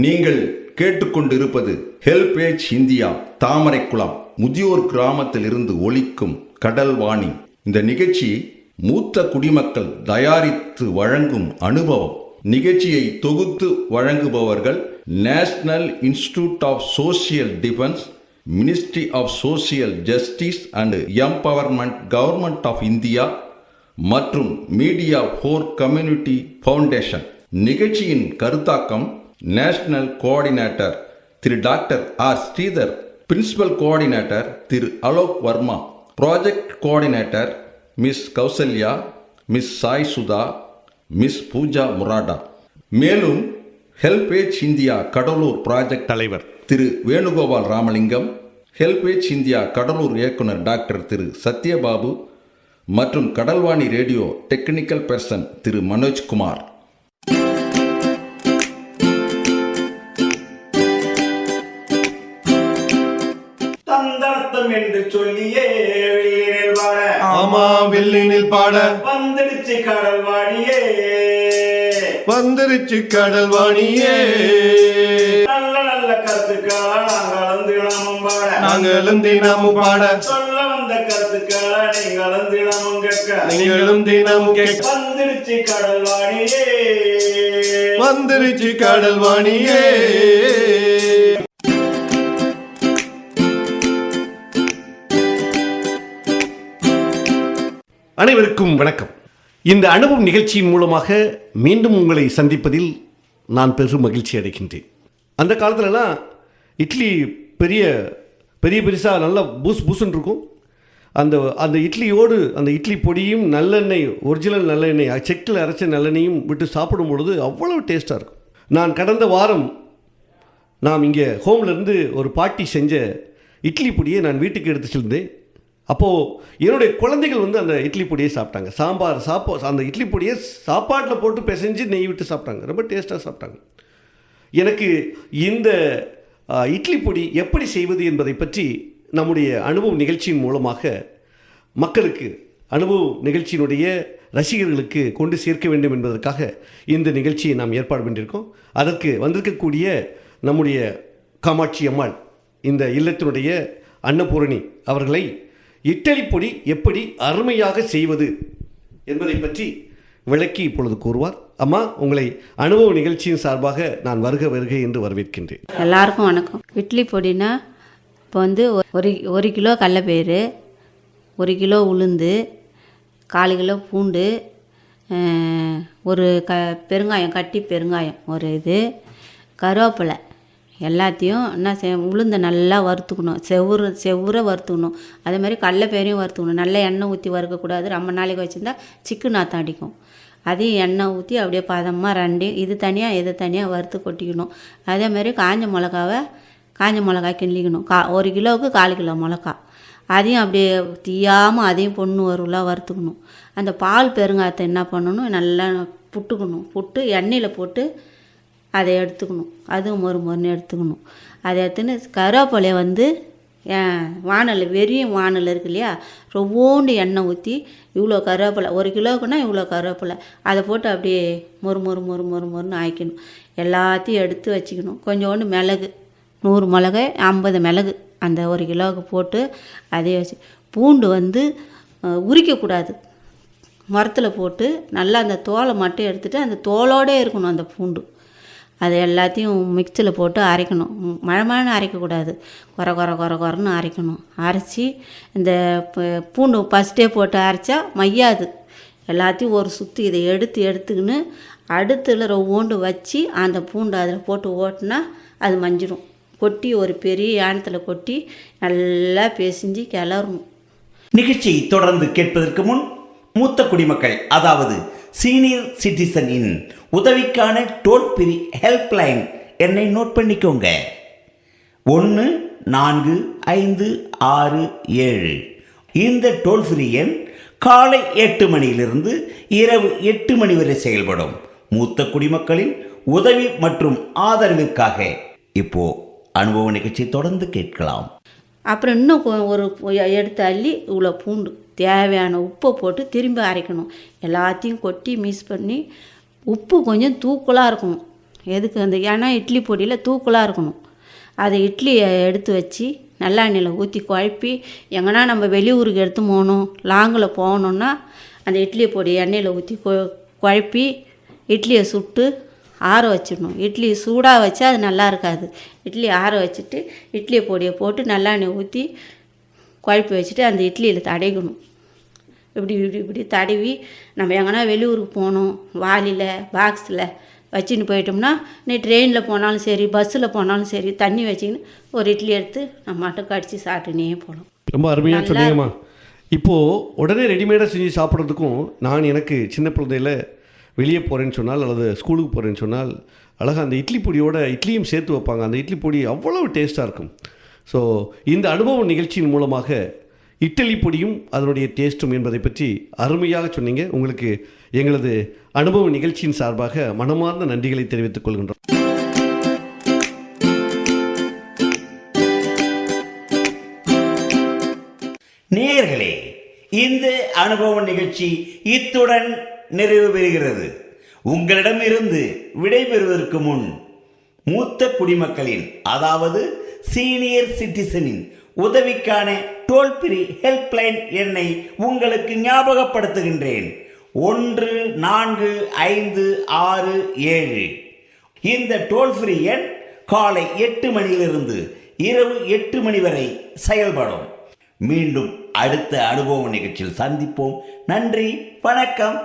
நீங்கள் கேட்டுக்கொண்டிருப்பது HelpAge India Thamaraikulam முதியோர் கிராமத்தில் இருந்து ஒலிக்கும் கடல் வாணி. இந்த நிகழ்ச்சி மூத்த குடிமக்கள் தயாரித்து வழங்கும் அனுபவம். நிகழ்ச்சியை தொகுத்து வழங்குபவர்கள் National Institute of Social Defence, Ministry of Social Justice and Empowerment, Government of India மற்றும் மீடியா ஃபார் கம்யூனிட்டி ஃபவுண்டேஷன். நிகழ்ச்சியின் கருத்தாக்கம் national coordinator Thiru doctor R Sridhar, principal coordinator Thiru Alok Varma, project coordinator miss Kausalya, miss Sai Sudha, miss Pooja Murada. மேலும் ஹெல்பேஜ் இந்தியா கடலூர் ப்ராஜெக்ட் தலைவர் Thiru Venugopal Ramalingam, HelpAge India Cuddalore இயக்குனர் doctor Thiru Sathyababu மற்றும் Kadalvani radio technical person Thiru Manojkumar. தந்தர்த்தம் என்று சொல்லியே வெள்ளினில் பாட, ஆமா வெள்ளினில் பாட வந்துடுச்சு கடல்வாணியே, வந்துருச்சு கடல்வாணியே. நல்ல நல்ல கருத்துக்களா நாங்களும் தினமும் பாட, நாங்களும் தினமும் பாட, சொல்ல வந்த கருத்துக்களா நீங்களும் தினமும் கேட்க, நீங்களும் தினமும் கேட்க. வந்துடுச்சு கடல்வாணியே, வந்துருச்சு கடல்வாணியே. அனைவருக்கும் வணக்கம். இந்த அனுபவம் நிகழ்ச்சியின் மூலமாக மீண்டும் உங்களை சந்திப்பதில் நான் பெரும் மகிழ்ச்சி அடைகின்றேன். அந்த காலத்துலலாம் இட்லி பெரிய பெருசாக நல்லா பூசுன்னு இருக்கும். அந்த இட்லியோடு அந்த இட்லி பொடியும் நல்லெண்ணெய், ஒரிஜினல் நல்லெண்ணெய், செக்கில் அரைச்ச நல்லெண்ணையும் விட்டு சாப்பிடும் பொழுது அவ்வளவு டேஸ்ட்டாக இருக்கும். நான் கடந்த வாரம் நாம் இங்கே ஹோம்லேருந்து ஒரு பாட்டி செஞ்ச இட்லி பொடியை நான் வீட்டுக்கு எடுத்து செல்ந்தேன். அப்போது என்னுடைய குழந்தைகள் அந்த இட்லி பொடியை சாப்பிட்டாங்க. அந்த இட்லி பொடியை சாப்பாட்டில் போட்டு பிசைஞ்சு நெய் விட்டு சாப்பிட்டாங்க. ரொம்ப டேஸ்ட்டாக சாப்பிட்டாங்க. எனக்கு இந்த இட்லி பொடி எப்படி செய்வது என்பதை பற்றி நம்முடைய அனுபவ நிகழ்ச்சியின் மூலமாக மக்களுக்கு, அனுபவ நிகழ்ச்சியினுடைய ரசிகர்களுக்கு கொண்டு சேர்க்க வேண்டும் என்பதற்காக இந்த நிகழ்ச்சியை நாம் ஏற்பாடு பண்ணியிருக்கோம். அதற்கு வந்திருக்கக்கூடிய நம்முடைய காமாட்சி அம்மாள், இந்த இல்லத்தினுடைய அன்னபூரணி அவர்களை இட்லி பொடி எப்படி அருமையாக செய்வது என்பதை பற்றி விளக்கி இப்பொழுது கூறுவார். அம்மா, உங்களை அனுபவ நிகழ்ச்சியின் சார்பாக நான் வருக என்று வரவேற்கின்றேன். எல்லாருக்கும் வணக்கம். இட்லி பொடினா இப்போ ஒரு கிலோ கடலைப்பயிறு, 1 கிலோ உளுந்து, 1/4 கிலோ பூண்டு, ஒரு பெருங்காயம், கட்டி பெருங்காயம் ஒரு இது, கருவேப்பிலை, எல்லாத்தையும் என்ன உளுந்தை நல்லா வறுத்துக்கணும். செவ்வூரை வறுத்துக்கணும். அதே மாதிரி கடலைப்பயிரையும் வறுத்துக்கணும். நல்லா எண்ணெய் ஊற்றி வறுக்கக்கூடாது. ரொம்ப நாளைக்கு வச்சுருந்தா சிக்கு நாற்றம் அடிக்கும். அதையும் எண்ணெய் ஊற்றி அப்படியே பதமாக ரெண்டையும் இது தனியாக இதை தனியாக வறுத்து கொட்டிக்கணும். அதே மாதிரி காஞ்ச மிளகா கிண்டிக்கணும். 1 கிலோவுக்கு 1/4 கிலோ மிளகா, அதையும் அப்படியே தீயாமல் அதையும் பொண்ணு வருவலாக வறுத்துக்கணும். அந்த பால் பெருங்காயத்தை என்ன பண்ணணும், நல்லா புட்டு எண்ணெயில் போட்டு அதை எடுத்துக்கணும். அதுவும் மொறுன்னு எடுத்துக்கணும். அதை எடுத்துன்னு கருவேப்பிலையை வானல், வெறியும் வானல் இருக்கு இல்லையா, ரொவ்வோண்டு எண்ணெய் ஊற்றி இவ்வளோ கருவேப்பிலை, 1 கிலோவுக்குன்னா இவ்வளோ கருவேப்பிலை, அதை போட்டு அப்படியே மொறுன்னு ஆய்க்கணும். எல்லாத்தையும் எடுத்து வச்சுக்கணும். கொஞ்சோண்டு மிளகு, 100 மிளகு, 50 மிளகு அந்த 1 கிலோவுக்கு போட்டு அதே வச்சு, பூண்டு உரிக்கக்கூடாது. மரத்தில் போட்டு நல்லா அந்த தோலை மட்டும் எடுத்துகிட்டு அந்த தோலோடே இருக்கணும் அந்த பூண்டு. அது எல்லாத்தையும் மிக்சியில் போட்டு அரைக்கணும். மழை அரைக்கக்கூடாது, குறன்னு அரைக்கணும். அரைச்சி இந்த பூண்டு ஃபஸ்ட்டே போட்டு அரைச்சா மையாது. எல்லாத்தையும் ஒரு சுற்றி இதை எடுத்துக்கின்னு அடுத்துல ரொவ்வோண்டு வச்சு அந்த பூண்டு அதில் போட்டு ஓட்டினா அது மஞ்சிடும். கொட்டி ஒரு பெரிய யானத்தில் கொட்டி நல்லா பிசைஞ்சு கிளறணும். நிகழ்ச்சியை தொடர்ந்து கேட்பதற்கு முன் மூத்த குடிமக்கள், அதாவது சீனியர் சிட்டிசனின் உதவிக்கான டோல் ஃப்ரீ ஹெல்ப்லைன் எண்ணை நோட் பண்ணிக்கோங்க. 145667. இந்த டோல் ஃப்ரீ எண் காலை 8 மணியிலிருந்து இரவு 8 மணி வரை செயல்படும். மூத்த குடிமக்களின் உதவி மற்றும் ஆதரவிற்காக இப்போ அனுபவ நிகழ்ச்சி தொடர்ந்து கேட்கலாம். அப்புறம் இன்னும் ஒரு எடுத்து அள்ளி இவ்வளோ பூண்டு, தேவையான உப்பை போட்டு திரும்பி அரைக்கணும். எல்லாத்தையும் கொட்டி மிக்ஸ் பண்ணி, உப்பு கொஞ்சம் தூக்கலாக இருக்கணும். எதுக்கு அந்த ஏன்னா இட்லி பொடியில் தூக்கலாக இருக்கணும். அதை இட்லியை எடுத்து வச்சு நல்லெண்ணெயில் ஊற்றி குழப்பி எங்கன்னா நம்ம வெளியூருக்கு எடுத்து போகணும், லாங்கில் போகணுன்னா அந்த இட்லி பொடி எண்ணெயில் ஊற்றி குழப்பி இட்லியை சுட்டு ஆற வச்சிடணும். இட்லி சூடாக வச்சா அது நல்லா இருக்காது. இட்லி ஆற வச்சுட்டு இட்லி பொடியை போட்டு நல்லெண்ணெய் ஊற்றி குழப்பி வச்சுட்டு அந்த இட்லியில் தடைக்கணும். இப்படி தடவி நம்ம எங்கன்னா வெளியூருக்கு போகணும், வாளியில் பாக்ஸில் வச்சுன்னு போயிட்டோம்னா நீ ட்ரெயினில் போனாலும் சரி பஸ்ஸில் போனாலும் சரி தண்ணி வச்சுக்கின்னு ஒரு இட்லி எடுத்து நம்ம மட்டும் கடிச்சு சாப்பிட்டுனே போகலாம். ரொம்ப அருமையாக சொன்னீங்கம்மா. இப்போது உடனே ரெடிமேடாக செஞ்சு சாப்பிட்றதுக்கும் எனக்கு சின்ன பிள்ளையில வெளியே போகிறேன்னு சொன்னால் அல்லது ஸ்கூலுக்கு போகிறேன்னு சொன்னால் அழகாக அந்த இட்லி பொடியோட இட்லியும் சேர்த்து வைப்பாங்க. அந்த இட்லி பொடி அவ்வளவு டேஸ்ட்டாக இருக்கும். ஸோ இந்த அனுபவ நிகழ்ச்சியின் மூலமாக இட்லி பொடியும் அதனுடைய டேஸ்ட்டும் என்பதை பற்றி அருமையாக சொன்னீங்க. உங்களுக்கு எங்களது அனுபவ நிகழ்ச்சியின் சார்பாக மனமார்ந்த நன்றிகளை தெரிவித்துக் கொள்கின்றோம். நேயர்களே, இந்த அனுபவ நிகழ்ச்சி இத்துடன் நிறைவு பெறுகிறது. உங்களிடமிருந்து விடைபெறுவதற்கு முன் மூத்த குடிமக்களின் அதாவது சீனியர் சிட்டிசனின் உதவிக்கான டோல் ஃப்ரீ ஹெல்ப்லைன் எண்ணை உங்களுக்கு ஞாபகப்படுத்துகின்றேன். 145667. இந்த டோல் ஃப்ரீ எண் காலை 8 மணியிலிருந்து இரவு 8 மணி வரை செயல்படும். மீண்டும் அடுத்த அனுபவ நிகழ்ச்சியில் சந்திப்போம். நன்றி, வணக்கம்.